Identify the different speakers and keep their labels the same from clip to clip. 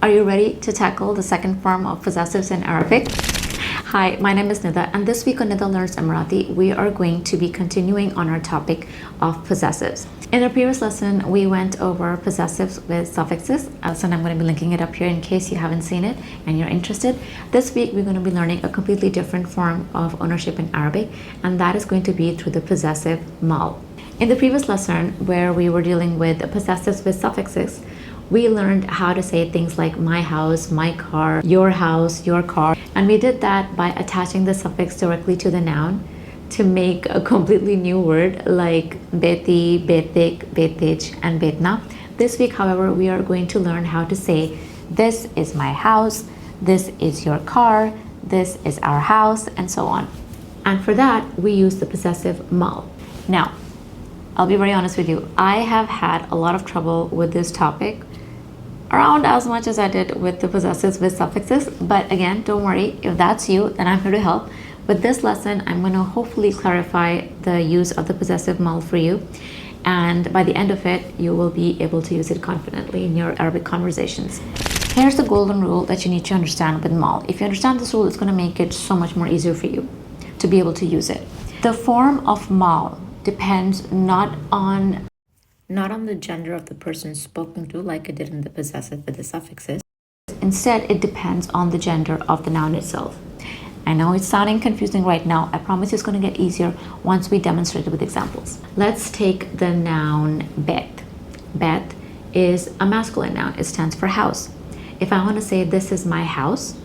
Speaker 1: Are you ready to tackle the second form of possessives in Arabic? Hi, my name is Nida, and this week on Nida Learns Emirati, we are going to be continuing on our topic of possessives. In our previous lesson, we went over possessives with suffixes, so I'm going to be linking it up here in case you haven't seen it and you're interested. This week, we're going to be learning a completely different form of ownership in Arabic, and that is going to be through the possessive maal. In the previous lesson, where we were dealing with possessives with suffixes, we learned how to say things like my house, my car, your house, your car. And we did that by attaching the suffix directly to the noun to make a completely new word like beti, betik, betich, and betna. This week, however, we are going to learn how to say this is my house, this is your car, this is our house, and so on. And for that, we use the possessive maal. Now, I'll be very honest with you. I have had a lot of trouble with this topic, around as much as I did with the possessives with suffixes. But again, don't worry, if that's you, then I'm here to help. With this lesson, I'm going to hopefully clarify the use of the possessive maal for you. And by the end of it, you will be able to use it confidently in your Arabic conversations. Here's the golden rule that you need to understand with maal. If you understand this rule, it's going to make it so much more easier for you to be able to use it. The form of maal depends not on the gender of the person spoken to, like it did in the possessive with the suffixes. Instead, it depends on the gender of the noun itself. I know it's sounding confusing right now. I promise it's going to get easier once we demonstrate it with examples. Let's take the noun bet. Bet is a masculine noun. It stands for house. If I want to say this is my house,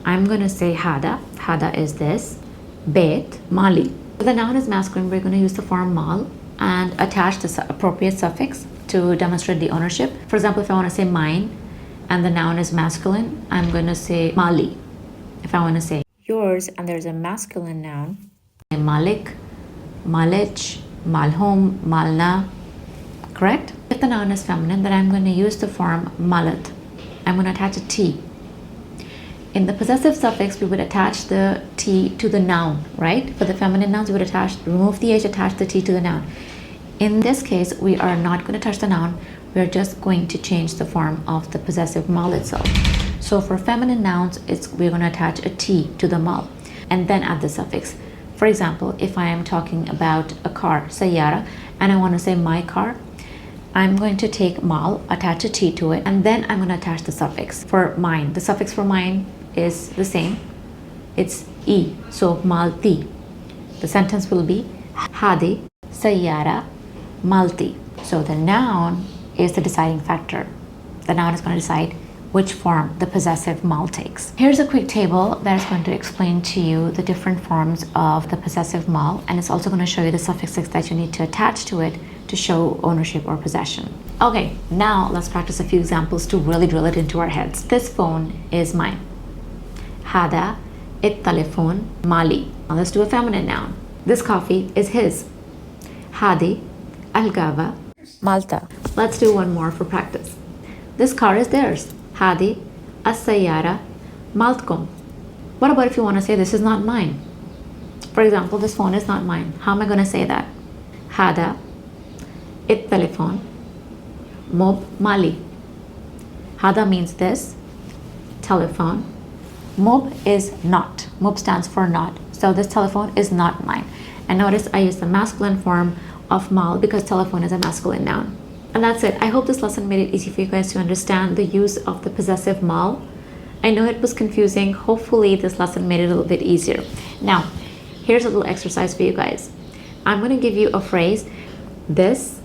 Speaker 1: I'm going to say hada. Hada is this. Bet, mali. If the noun is masculine, we're going to use the form maal and attach the appropriate suffix to demonstrate the ownership. For example, if I want to say mine and the noun is masculine, I'm going to say mali. If I want to say yours and there's a masculine noun, malik, malich, malhum, malna, correct? If the noun is feminine, then I'm going to use the form malat. I'm going to attach a T. In the possessive suffix, we would attach the T to the noun, right? For the feminine nouns, we would remove the H, attach the T to the noun. In this case, we are not going to touch the noun. We're just going to change the form of the possessive maal itself. So for feminine nouns, we're going to attach a T to the maal and then add the suffix. For example, if I am talking about a car, sayyara, and I want to say my car, I'm going to take maal, attach a T to it, and then I'm going to attach the suffix. For mine, the suffix for mine is the same. It's E, so malti. The sentence will be hadi sayyara malti. So the noun is the deciding factor. The noun is going to decide which form the possessive maal takes. Here's a quick table that is going to explain to you the different forms of the possessive maal, and it's also going to show you the suffixes that you need to attach to it to show ownership or possession. Okay, now let's practice a few examples to really drill it into our heads. This phone is mine. Hada التليفون مالي. Now let's do a feminine noun. This coffee is his. Hadi القهوة Malta. Let's do one more for practice. This car is theirs. Hadi السيارة مالتكم. What about if you want to say this is not mine? For example, this phone is not mine. How am I going to say that? Hada التليفون مو مالي. Hada means this. Telephone. Mob is not. Mob stands for not. So this telephone is not mine. And notice I use the masculine form of maal because telephone is a masculine noun. And that's it. I hope this lesson made it easy for you guys to understand the use of the possessive maal. I know it was confusing. Hopefully this lesson made it a little bit easier. Now, here's a little exercise for you guys. I'm going to give you a phrase. This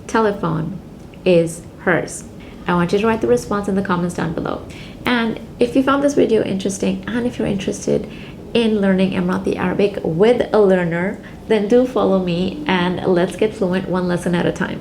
Speaker 1: telephone is hers. I want you to write the response in the comments down below. And if you found this video interesting and if you're interested in learning Emirati Arabic with a learner, then do follow me and let's get fluent one lesson at a time.